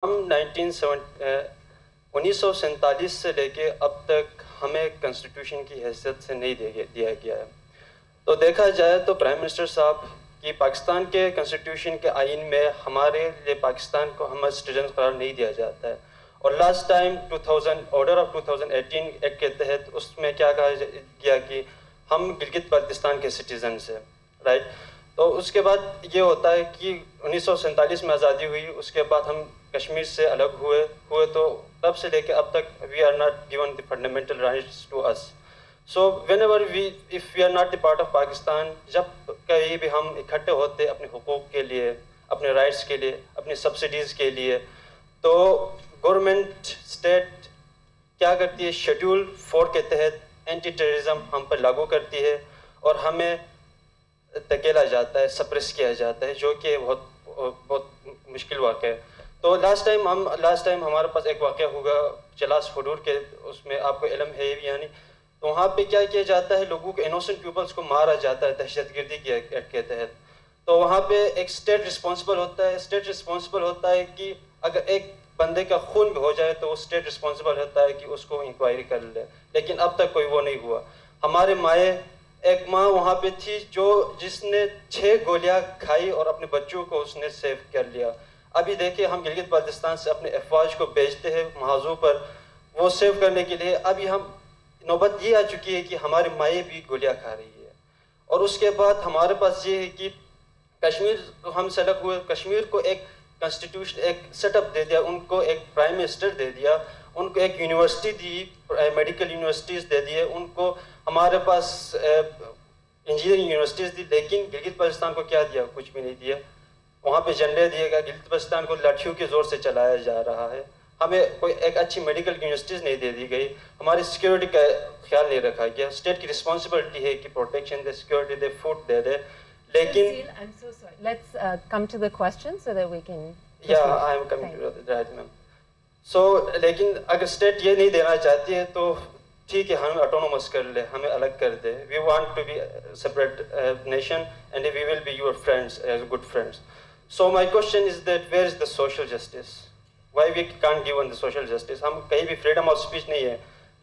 ہم 1947 سے لے کے اب تک ہمیں کنسٹیٹیوشن کی حیثیت سے نہیں دیا گیا ہے. تو دیکھا جائے تو پرائم منسٹر صاحب کی پاکستان کے کنسٹیٹیوشن کے آئین میں ہمارے لیے پاکستان کو ہم سٹیزن قرار نہیں دیا جاتا ہے. اور last time 2000 order of 2018 act کے تحت اس میں کیا کہا گیا کہ ہم گلگت بلتستان کے سٹیزنس ہیں, رائٹ. تو اس کے بعد یہ ہوتا ہے کہ 1947 میں آزادی ہوئی, اس کے بعد ہم کشمیر سے الگ ہوئے تو تب سے لے کے اب تک we are not given the fundamental rights to us. So whenever if we are not the part of Pakistan, جب کہیں بھی ہم اکٹھے ہوتے اپنے حقوق کے لیے, اپنے رائٹس کے لیے, اپنی سبسڈیز کے لیے, تو گورنمنٹ اسٹیٹ کیا کرتی ہے, شیڈول 4 کے تحت اینٹی ٹیررزم ہم پر لاگو کرتی ہے اور ہمیں دھکیلا جاتا ہے, سپریس کیا جاتا ہے, جو کہ بہت مشکل واقعہ ہے. تو لاسٹ ٹائم ہمارے پاس ایک واقعہ ہوگا چلاس حدود کے, اس میں آپ کو علم ہے یعنی, تو وہاں پہ کیا کیا جاتا ہے, لوگوں کو انوسنٹ پیپلز کو مارا جاتا ہے دہشت گردی کے ایکٹ کے تحت. تو وہاں پہ ایک اسٹیٹ رسپانسبل ہوتا ہے کہ اگر ایک بندے کا خون بھی ہو جائے تو وہ اسٹیٹ رسپانسبل ہوتا ہے کہ اس کو انکوائری کر لے, لیکن اب تک کوئی وہ نہیں ہوا. ہمارے مائیں, ایک ماں وہاں پہ تھی جس نے 6 گولیاں کھائی اور اپنے بچوں کو اس نے سیو کر لیا. ابھی دیکھیں ہم گلگت بلتستان سے اپنے افواج کو بھیجتے ہیں محاذوں پر وہ سیو کرنے کے لیے. ابھی ہم نوبت یہ آ چکی ہے کہ ہمارے مائیں بھی گولیاں کھا رہی ہے. اور اس کے بعد ہمارے پاس یہ ہے کہ کشمیر کو ہم سیلیکٹ ہوئے, کشمیر کو ایک کنسٹیٹیوشن ایک سیٹ اپ دے دیا, ان کو ایک پرائم منسٹر دے دیا, ان کو ایک یونیورسٹی دی, میڈیکل یونیورسٹیز دے دیے ان کو, ہمارے پاس انجینئرنگ یونیورسٹیز دی, لیکن گلگت بلتستان کو کیا دیا, کچھ بھی نہیں دیا. وہاں پہ جھنڈے دیے گا, گلگت بلتستان کو لاٹھیوں کے زور سے چلایا جا رہا ہے. ہمیں کوئی ایک اچھی میڈیکل یونیورسٹیز نہیں دے دی گئی, ہماری سیکیورٹی کا خیال نہیں رکھا گیا. اسٹیٹ کی رسپانسبلٹی ہے کہ پروٹیکشن دے, سیکیورٹی دے, فوڈ دے دے, لیکن I'm so sorry. Let's come to the question so that we can. Yeah, I am coming to that, right, ma'am. So, لیکن اگر اسٹیٹ یہ نہیں دینا چاہتی ہے تو ٹھیک ہے, ہمیں آٹونومس کر لے, ہمیں الگ کر دے. We want to be separate nation and we will be your friends as good friends. So my question is that where is the social justice, why we can't give in the social justice. ہم کہیں بھی freedom of speech نہیں ہے.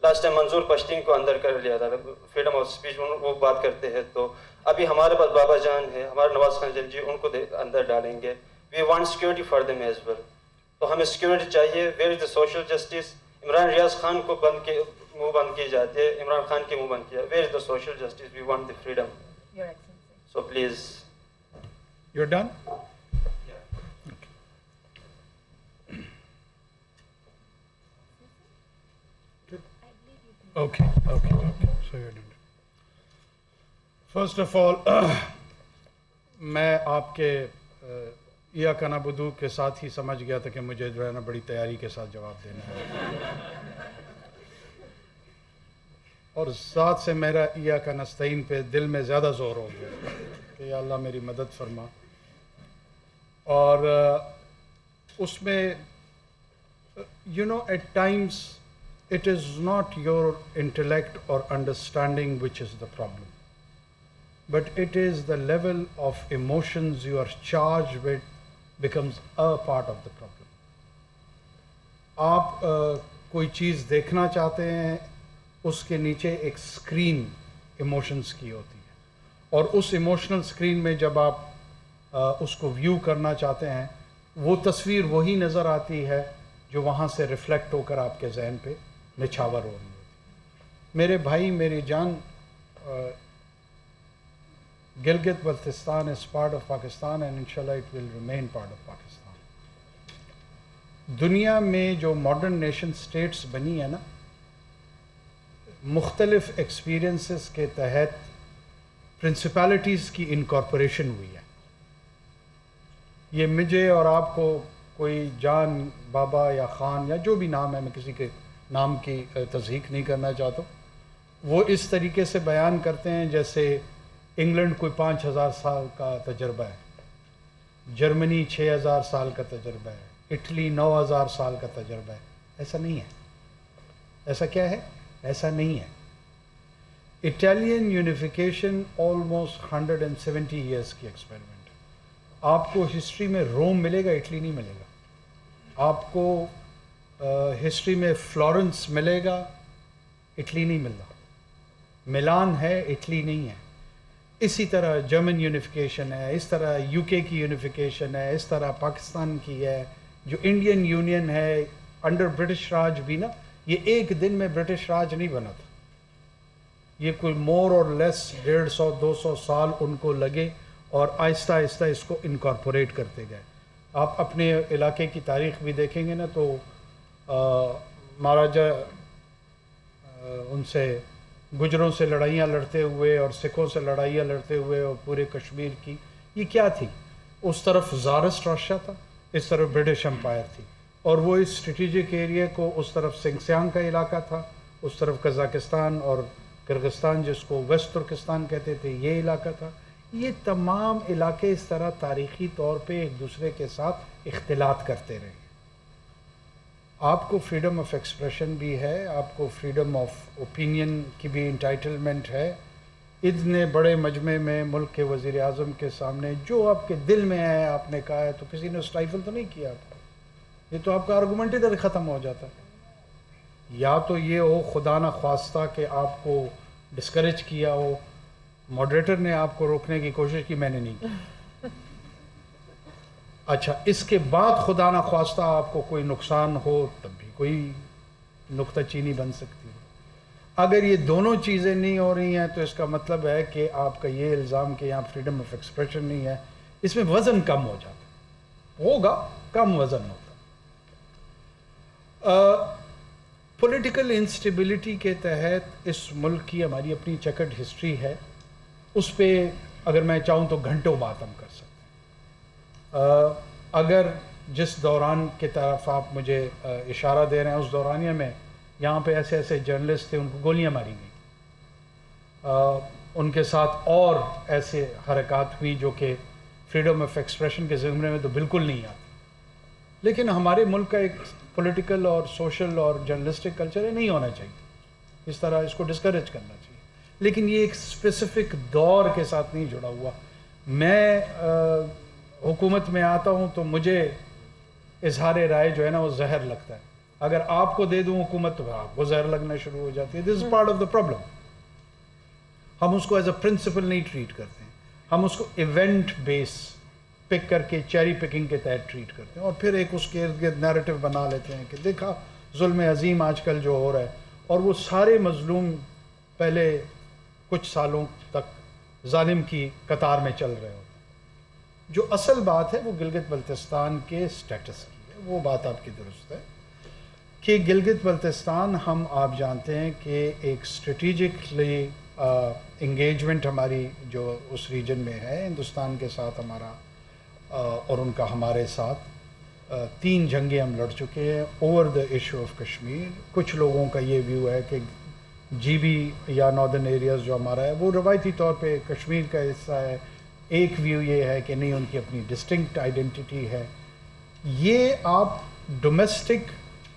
Last time منظور پشتین کو اندر کر لیا تھا, freedom of speech وہ بات کرتے ہیں. تو ابھی ہمارے پاس بابا جان ہے, ہمارے نواز خان جی, ان کو اندر ڈالیں گے. We want security for them as well. تو ہمیں سیکورٹی چاہیے. Where is the social justice. Imran Riaz Khan کو منہ بند کی جاتی ہے, عمران خان کے منہ بند کیا. Where is the social justice. We want the freedom. So please. You are done. Okay. So you're done. First of all, میں آپ کے یا کنابدو کے ساتھ ہی سمجھ گیا تھا کہ مجھے جو ہے نا بڑی تیاری کے ساتھ جواب دینا ہے, اور ذات سے میرا یا کا نستعین پہ دل میں زیادہ زور ہو گیا کہ یا اللہ میری مدد فرما. اور اس میں at times it is not your intellect or understanding which is the problem, but it is the level of emotions you are charged with becomes a part of the problem. آپ کوئی چیز دیکھنا چاہتے ہیں, اس کے نیچے ایک اسکرین ایموشنز کی ہوتی ہے, اور اس ایموشنل اسکرین میں جب آپ اس کو ویو کرنا چاہتے ہیں, وہ تصویر وہی نظر آتی ہے جو وہاں سے ریفلیکٹ ہو کر آپ کے ذہن پہ نچھاور ہو رہی ہوتی. میرے بھائی, میری جان, Gilgit Baltistan is part of Pakistan and inshallah it will remain part of Pakistan. دنیا میں جو ماڈرن نیشن سٹیٹس بنی ہے نا, مختلف ایکسپیرینسز کے تحت پرنسپلٹیز کی انکارپوریشن ہوئی ہے. یہ مجھے اور آپ کو کوئی جان, بابا یا خان یا جو بھی نام ہے, میں کسی کے نام کی تصحیح نہیں کرنا چاہتا, وہ اس طریقے سے بیان کرتے ہیں جیسے انگلینڈ کوئی 5000 سال کا تجربہ ہے, جرمنی 6000 سال کا تجربہ ہے, اٹلی 9000 سال کا تجربہ ہے. ایسا نہیں ہے. ایسا کیا ہے؟ ایسا نہیں ہے. اٹالین یونیفیکیشن آلموسٹ 170 ایئرس کی ایکسپیریمنٹ. آپ کو ہسٹری میں روم ملے گا, اٹلی نہیں ملے گا. آپ کو ہسٹری میں فلورنس ملے گا، اٹلی نہیں مل رہا، ملان ہے، اٹلی نہیں ہے. اسی طرح جرمن یونیفیکیشن ہے، اس طرح یو کے کی یونیفیکیشن ہے، اس طرح پاکستان کی ہے، جو انڈین یونین ہے انڈر برٹش راج بھی نا، یہ ایک دن میں برٹش راج نہیں بنا تھا. یہ کوئی مور اور لیس 150-200 سال ان کو لگے اور آہستہ آہستہ اس کو انکارپوریٹ کرتے گئے. آپ اپنے علاقے کی تاریخ بھی دیکھیں گے نا تو مہاراجہ ان سے گجروں سے لڑائیاں لڑتے ہوئے اور سکھوں سے لڑائیاں لڑتے ہوئے اور پورے کشمیر کی یہ کیا تھی؟ اس طرف زارسٹ رشیا تھا، اس طرف برٹش امپائر تھی، اور وہ اس اسٹریٹجک ایریا کو اس طرف سنگسیانگ کا علاقہ تھا، اس طرف قزاقستان اور کرغستان جس کو ویسٹ ترکستان کہتے تھے یہ علاقہ تھا. یہ تمام علاقے اس طرح تاریخی طور پہ ایک دوسرے کے ساتھ اختلاط کرتے رہے. آپ کو فریڈم آف ایکسپریشن بھی ہے، آپ کو فریڈم آف اوپینین کی بھی انٹائٹلمنٹ ہے. اتنے بڑے مجمع میں ملک کے وزیر اعظم کے سامنے جو آپ کے دل میں ہے آپ نے کہا ہے تو کسی نے اسٹائفل تو نہیں کیا تھا. یہ تو آپ کا آرگومنٹ ادھر ختم ہو جاتا ہے. یا تو یہ ہو خدا نہ خواستہ کہ آپ کو ڈسکریج کیا ہو، ماڈریٹر نے آپ کو روکنے کی کوشش کی، میں نے نہیں کی. اچھا اس کے بعد خدا نہ خواستہ آپ کو کوئی نقصان ہو تب بھی کوئی نکتہ چینی بن سکتی ہے. اگر یہ دونوں چیزیں نہیں ہو رہی ہیں تو اس کا مطلب ہے کہ آپ کا یہ الزام کہ یہاں فریڈم آف ایکسپریشن نہیں ہے، اس میں وزن کم ہو جاتا ہوگا، کم وزن ہوتا. پولیٹیکل انسٹیبلٹی کے تحت اس ملک کی ہماری اپنی چیکرڈ ہسٹری ہے، اس پہ اگر میں چاہوں تو گھنٹوں بات ہم کر سکتے ہیں. اگر جس دوران کی طرف آپ مجھے اشارہ دے رہے ہیں اس دورانیہ میں یہاں پہ ایسے ایسے جرنلسٹ تھے، ان کو گولیاں ماری گئیں، ان کے ساتھ اور ایسے حرکات ہوئی جو کہ فریڈم آف ایکسپریشن کے زمرے میں تو بالکل نہیں آتی. لیکن ہمارے ملک کا ایک پولیٹیکل اور سوشل اور جرنلسٹک کلچر ہے، نہیں ہونا چاہیے اس طرح، اس کو ڈسکریج کرنا چاہیے. لیکن یہ ایک اسپیسیفک دور کے ساتھ نہیں جڑا ہوا. میں حکومت میں آتا ہوں تو مجھے اظہار رائے جو ہے نا وہ زہر لگتا ہے. اگر آپ کو دے دوں حکومت تو آپ کو زہر لگنا شروع ہو جاتی ہے. This is part of the problem. ہم اس کو ایز اے پرنسپل نہیں ٹریٹ کرتے ہیں، ہم اس کو ایونٹ بیس پک کر کے چیری پکنگ کے تحت ٹریٹ کرتے ہیں، اور پھر ایک اس کے ارد گرد نیریٹو بنا لیتے ہیں کہ دیکھا ظلم عظیم آج کل جو ہو رہا ہے، اور وہ سارے مظلوم پہلے کچھ سالوں تک ظالم کی قطار میں چل رہے ہوتے ہیں. جو اصل بات ہے وہ گلگت بلتستان کے سٹیٹس کی ہے. وہ بات آپ کی درست ہے کہ گلگت بلتستان ہم آپ جانتے ہیں کہ ایک اسٹریٹجکلی انگیجمنٹ ہماری جو اس ریجن میں ہے ہندوستان کے ساتھ ہمارا اور ان کا ہمارے ساتھ 3 جنگیں ہم لڑ چکے ہیں over the issue of Kashmir. کچھ لوگوں کا یہ ویو ہے کہ جی بی یا ناردرن ایریاز جو ہمارا ہے وہ روایتی طور پہ کشمیر کا حصہ ہے. ایک ویو یہ ہے کہ نہیں، ان کی اپنی ڈسٹنکٹ آئیڈینٹی ہے. یہ آپ ڈومیسٹک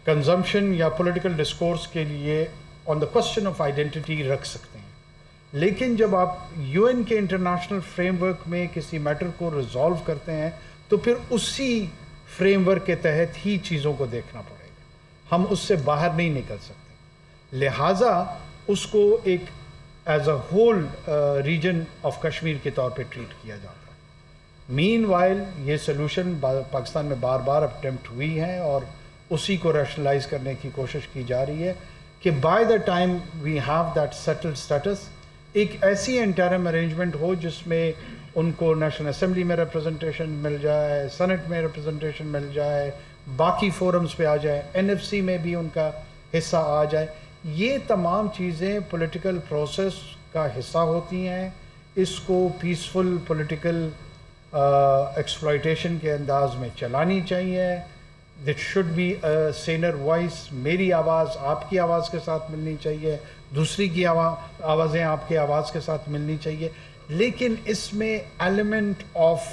کنزمپشن یا پولیٹیکل ڈسکورس کے لیے آن دا کوسچن آف آئیڈینٹی رکھ سکتے ہیں، لیکن جب آپ یو این کے انٹرنیشنل فریم ورک میں کسی میٹر کو ریزالو کرتے ہیں تو پھر اسی فریم ورک کے تحت ہی چیزوں کو دیکھنا پڑے گا. ہم اس سے باہر نہیں نکل سکتے. لہٰذا اس کو ایک as a whole region of Kashmir کے طور پہ ٹریٹ کیا جاتا ہے. مین وائل یہ سلوشن پاکستان میں بار بار اٹیمپٹ ہوئی ہیں اور اسی کو ریشنلائز کرنے کی کوشش کی جا رہی ہے کہ by the time we have that settled status ایک ایسی انٹرم ارینجمنٹ ہو جس میں ان کو نیشنل اسمبلی میں ریپرزنٹیشن مل جائے، سینٹ میں ریپرزنٹیشن مل جائے، باقی فورمز پہ آ جائے، NFC میں بھی ان کا حصہ آ جائے. یہ تمام چیزیں پولیٹیکل پروسیس کا حصہ ہوتی ہیں. اس کو پیسفل پولیٹیکل ایکسپلائٹیشن کے انداز میں چلانی چاہیے. That should be a saner voice. میری آواز آپ کی آواز کے ساتھ ملنی چاہیے، دوسری کی آوازیں آپ کے آواز کے ساتھ ملنی چاہیے. لیکن اس میں ایلیمنٹ آف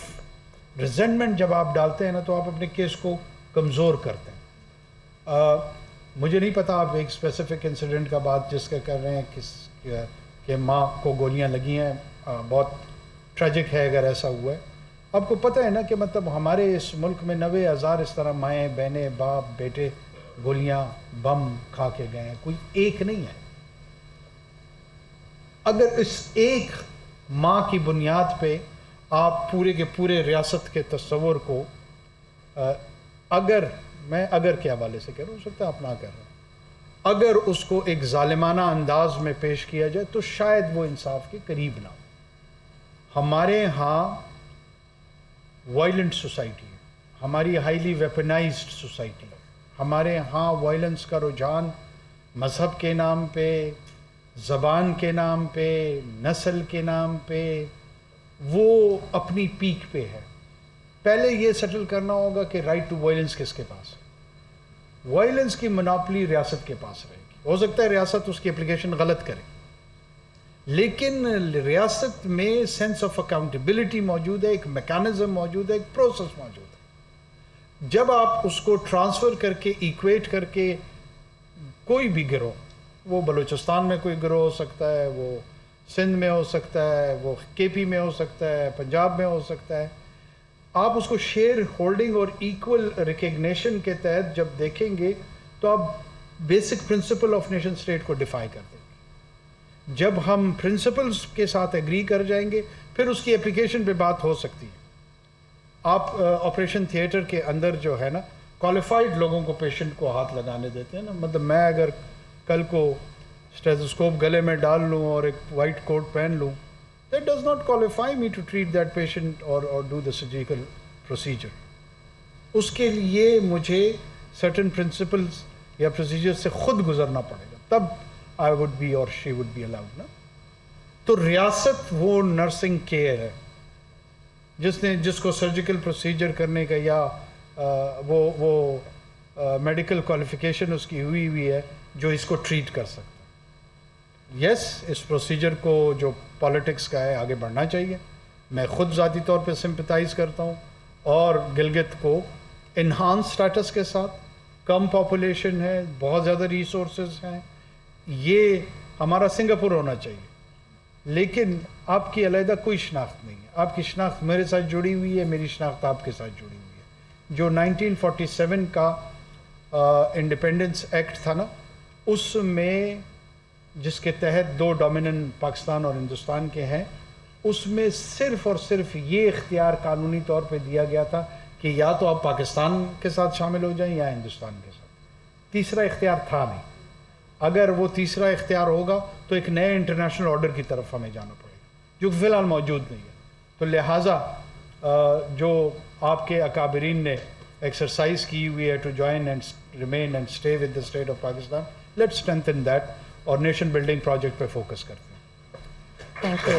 ریزنٹمنٹ جب آپ ڈالتے ہیں نا تو آپ اپنے کیس کو کمزور کرتے ہیں. مجھے نہیں پتا آپ ایک اسپیسیفک انسیڈنٹ کا بات جس کا کر رہے ہیں کہ ماں کو گولیاں لگی ہیں، بہت ٹریجک ہے اگر ایسا ہوا ہے. آپ کو پتہ ہے نا کہ مطلب ہمارے اس ملک میں 90,000 اس طرح مائیں بہنیں باپ بیٹے گولیاں بم کھا کے گئے ہیں, کوئی ایک نہیں ہے. اگر اس ایک ماں کی بنیاد پہ آپ پورے کے پورے ریاست کے تصور کو اگر کے حوالے سے کہہ رہا ہوں, ہو سکتا ہے آپ نہ کہہ رہا ہوں, اگر اس کو ایک ظالمانہ انداز میں پیش کیا جائے تو شاید وہ انصاف کے قریب نہ ہو. ہمارے ہاں وائلنٹ سوسائٹی ہے, ہماری ہائیلی ویپنائزڈ سوسائٹی ہے, ہمارے ہاں وائلنس کا رجحان مذہب کے نام پہ, زبان کے نام پہ, نسل کے نام پہ وہ اپنی پیک پہ ہے. پہلے یہ سیٹل کرنا ہوگا کہ رائٹ ٹو وائلنس کس کے پاس ہے. وائلنس کی مناپلی ریاست کے پاس رہے گی. ہو سکتا ہے ریاست اس کی اپلیکیشن غلط کرے, لیکن ریاست میں سینس آف اکاؤنٹیبلٹی موجود ہے, ایک میکانزم موجود ہے, ایک پروسیس موجود ہے. جب آپ اس کو ٹرانسفر کر کے ایکویٹ کر کے کوئی بھی گروہ, وہ بلوچستان میں کوئی گروہ ہو سکتا ہے, وہ سندھ میں ہو سکتا ہے, وہ کے پی میں ہو سکتا ہے, پنجاب میں ہو سکتا ہے, آپ اس کو شیئر ہولڈنگ اور ایکول ریکگنیشن کے تحت جب دیکھیں گے تو آپ basic principle of nation state کو ڈیفائی کر دیں گے. جب ہم پرنسپلز کے ساتھ ایگری کر جائیں گے پھر اس کی اپلیکیشن پہ بات ہو سکتی ہے. آپ آپریشن تھیٹر کے اندر جو ہے نا کوالیفائڈ لوگوں کو پیشنٹ کو ہاتھ لگانے دیتے ہیں نا. مطلب میں اگر کل کو اسٹیتھوسکوپ گلے میں ڈال لوں اور ایک وائٹ کوٹ پہن لوں, that does not qualify me to treat that patient or do the surgical procedure. اس کے لیے مجھے certain principles یا procedure سے خود گزرنا پڑے گا, تب I would be or she would be allowed نا. تو ریاست وہ نرسنگ کیئر ہے جس کو سرجیکل پروسیجر کرنے کا یا وہ میڈیکل کوالیفیکیشن اس کی ہوئی ہے جو اس کو ٹریٹ کر سکتا ہے. یس, اس پروسیجر کو جو پالیٹکس کا ہے آگے بڑھنا چاہیے. میں خود ذاتی طور پہ سمپتائز کرتا ہوں, اور گلگت کو انہانس سٹیٹس کے ساتھ, کم پاپولیشن ہے, بہت زیادہ ریسورسز ہیں, یہ ہمارا سنگاپور ہونا چاہیے. لیکن آپ کی علیحدہ کوئی شناخت نہیں ہے. آپ کی شناخت میرے ساتھ جڑی ہوئی ہے, میری شناخت آپ کے ساتھ جڑی ہوئی ہے. جو 1947 کا انڈیپینڈنس ایکٹ تھا نا, اس میں جس کے تحت دو ڈومیننٹ پاکستان اور ہندوستان کے ہیں, اس میں صرف اور صرف یہ اختیار قانونی طور پہ دیا گیا تھا کہ یا تو آپ پاکستان کے ساتھ شامل ہو جائیں یا ہندوستان کے ساتھ. تیسرا اختیار تھا نہیں. اگر وہ تیسرا اختیار ہوگا تو ایک نئے انٹرنیشنل آرڈر کی طرف ہمیں جانا پڑے گا, جو فی الحال موجود نہیں ہے. تو لہٰذا جو آپ کے اکابرین نے ایکسرسائز کی ہوئی ہے to join and remain and stay with the state of Pakistan, let strengthen that, اور نیشن بلڈنگ پروجیکٹ پہ فوکس کرتے ہیں. Thank you.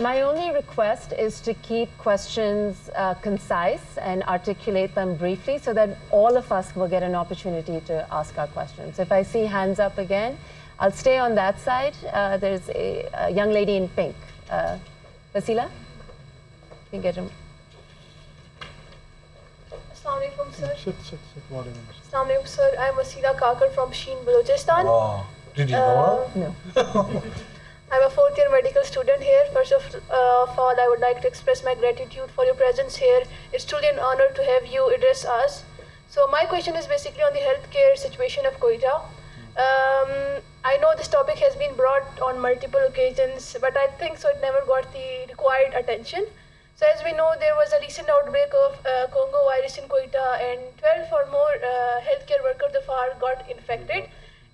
My only request is to keep questions concise and articulate them briefly so that all of us will get an opportunity to ask our questions. If I see hands up again, I'll stay on that side. There's a young lady in pink. Vasila? You get him. Assalamu alaikum, sir. Sit. Assalamu alaikum, sir. I'm Wasila Kakar from Sheen, Balochistan. Wow. Did you know her? No. I'm a fourth-year medical student here. First of all, I would like to express my gratitude for your presence here. It's truly an honor to have you address us. So my question is basically on the healthcare situation of Quetta. I know this topic has been brought on multiple occasions, but I think so it never got the required attention. So as we know, there was a recent outbreak of Congo virus in Quetta, and 12 or more healthcare workers of ours got infected,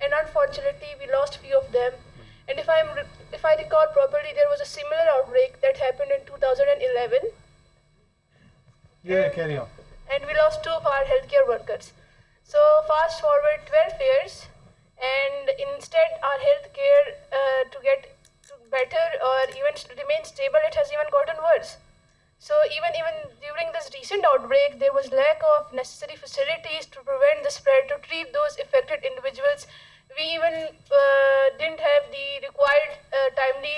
and unfortunately we lost few of them. And if I recall properly, there was a similar outbreak that happened in 2011. Yeah, carry on. And we lost 2 of our healthcare workers. So fast forward 12 years, and instead our healthcare to get better or even remain stable, it has even gotten worse. So even during this recent outbreak, there was lack of necessary facilities to prevent the spread, to treat those affected individuals. We even didn't have the required timely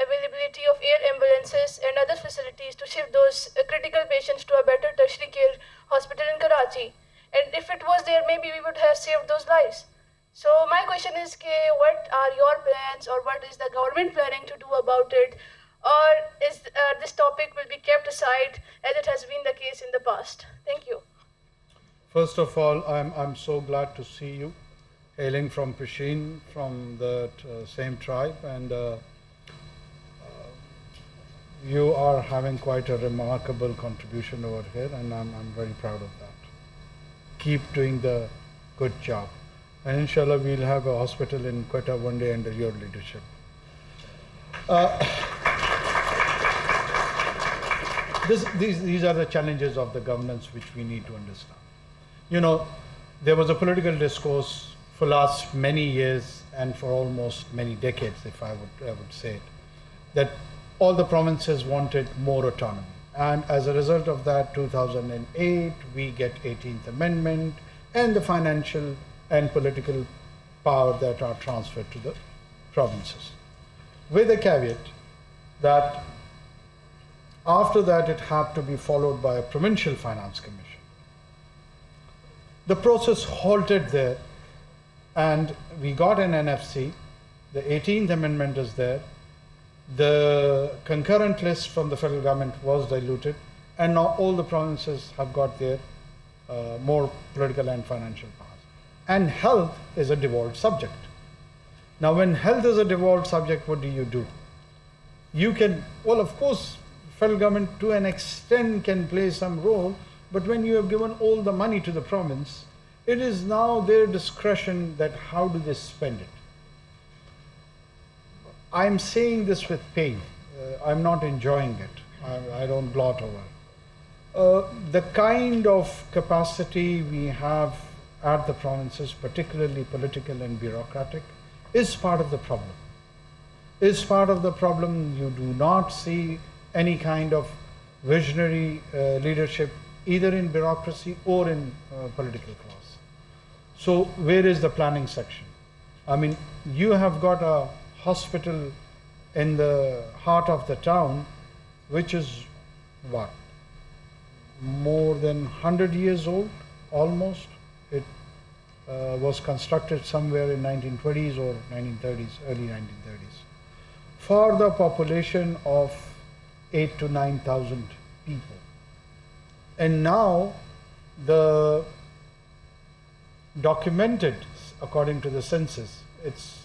availability of air ambulances and other facilities to shift those critical patients to a better tertiary care hospital in Karachi. And if it was there, maybe we would have saved those lives. So my question is, what are your plans, or what is the government planning to do about it? or is this topic will be kept aside as it has been the case in the past? Thank you. First of all, I'm so glad to see you, hailing from Pishin, from the same tribe, and you are having quite a remarkable contribution over here, and I'm very proud of that. Keep doing the good job, and inshallah we'll have a hospital in Quetta one day under your leadership. These are the challenges of the governance which we need to understand. You know, there was a political discourse for last many years and for almost many decades, if I would say it, that all the provinces wanted more autonomy. And as a result of that, 2008, we get 18th Amendment and the financial and political power that are transferred to the provinces. With a caveat that after that it had to be followed by a provincial finance commission. The process halted there, and we got an NFC. The 18th Amendment is there. The concurrent list from the federal government was diluted, and now all the provinces have got their more political and financial powers. And health is a devolved subject. Now, when health is a devolved subject, what do? You can, well, of course, federal government to an extent can play some role, but when you have given all the money to the province, it is now their discretion that how do they spend it. I'm saying this with pain. I'm not enjoying it. I don't gloat over. The kind of capacity we have at the provinces, particularly political and bureaucratic, is part of the problem. Is part of the problem. You do not see any kind of visionary leadership either in bureaucracy or in political class. So where is the planning section? I mean, you have got a hospital in the heart of the town, which is what? More than 100 years old, almost. It was constructed somewhere in 1920s or 1930s, early 1930s. For the population of 8,000 to 9,000 people. And now the documented, according to the census, it's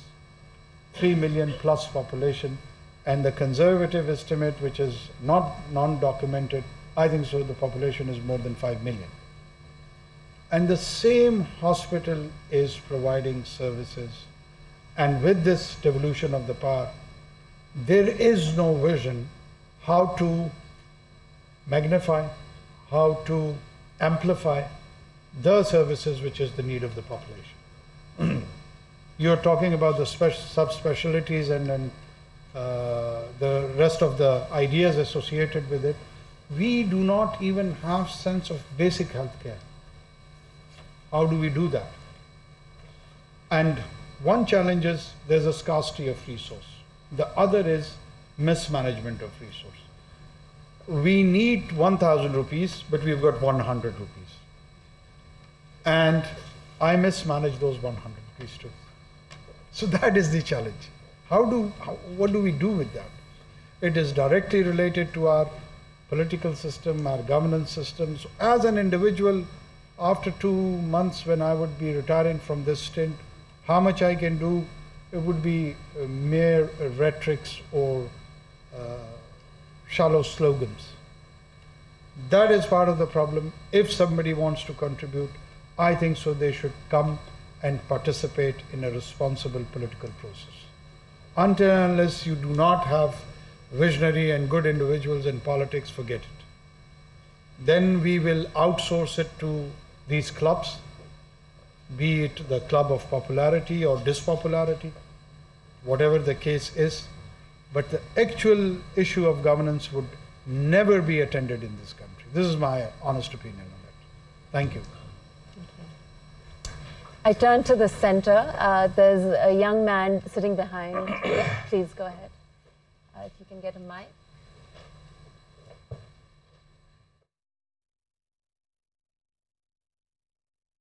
3 million plus population, and the conservative estimate, which is not non-documented, I think so the population is more than 5 million. And the same hospital is providing services, and with this devolution of the power, there is no vision how to magnify, how to amplify the services which is the need of the population. You're talking about the subspecialties and the rest of the ideas associated with it. We do not even have sense of basic health care. How do we do that? And one challenge is there's a scarcity of resource. The other is mismanagement of resource. We need 1,000 rupees, but we've got 100 rupees. And I mismanage those 100 rupees too. So that is the challenge. What do we do with that? It is directly related to our political system, our governance system. So as an individual, after 2 months when I would be retiring from this stint, how much I can do, it would be mere rhetorics or shallow slogans. That is part of the problem. If somebody wants to contribute, I think so they should come and participate in a responsible political process. Until and unless you do not have visionary and good individuals in politics, forget it. Then we will outsource it to these clubs, be it the club of popularity or dispopularity, whatever the case is. But the actual issue of governance would never be attended in this country. This is my honest opinion on that. Thank you. I turn to the center. There's a young man sitting behind. Please go ahead. If you can get a mic.